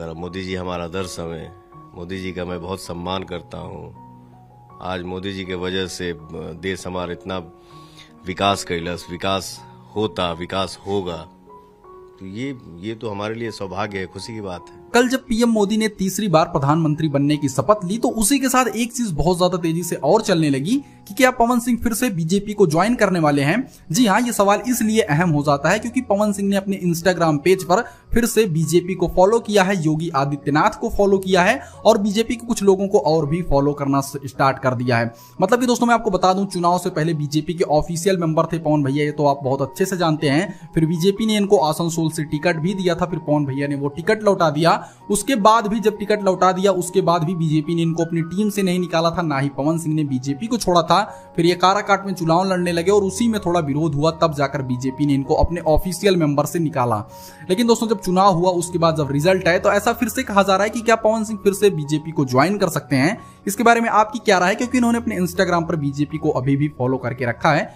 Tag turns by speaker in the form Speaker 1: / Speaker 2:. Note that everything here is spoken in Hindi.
Speaker 1: मोदी जी हमारा आदर्श हमें, मोदी जी का मैं बहुत सम्मान करता हूँ। आज मोदी जी के वजह से देश हमारा इतना विकास कैलस, विकास होता, विकास होगा, तो ये तो हमारे लिए सौभाग्य है, खुशी की बात है।
Speaker 2: कल जब पीएम मोदी ने तीसरी बार प्रधानमंत्री बनने की शपथ ली तो उसी के साथ एक चीज बहुत ज्यादा तेजी से और चलने लगी कि क्या पवन सिंह फिर से बीजेपी को ज्वाइन करने वाले हैं। जी हाँ, ये सवाल इसलिए अहम हो जाता है क्योंकि पवन सिंह ने अपने इंस्टाग्राम पेज पर फिर से बीजेपी को फॉलो किया है, योगी आदित्यनाथ को फॉलो किया है और बीजेपी के कुछ लोगों को और भी फॉलो करना स्टार्ट कर दिया है। मतलब कि दोस्तों मैं आपको बता दूं, चुनाव से पहले बीजेपी के ऑफिशियल मेंबर थे पवन भैया, ये तो आप बहुत अच्छे से जानते हैं। फिर बीजेपी ने इनको आसनसोल से टिकट भी दिया था, फिर पवन भैया ने वो टिकट लौटा दिया। उसके बाद भी जब टिकट लौटा दिया उसके बाद भी बीजेपी ने इनको अपनी टीम से नहीं निकाला था, ना ही पवन सिंह ने बीजेपी को छोड़ा था। फिर ये काराकाट में चुनाव लड़ने लगे और उसी में थोड़ा विरोध हुआ, तब जाकर बीजेपी ने इनको अपने ऑफिशियल मेंबर से निकाला। लेकिन दोस्तों जब चुनाव हुआ उसके बाद जब रिजल्ट आए तो ऐसा फिर से कहा जा रहा है कि क्या पवन सिंह फिर से बीजेपी को ज्वाइन कर सकते हैं। इसके बारे में आपकी क्या राय है, क्योंकि इन्होंने अपने इंस्टाग्राम पर बीजेपी को अभी भी फॉलो करके रखा है।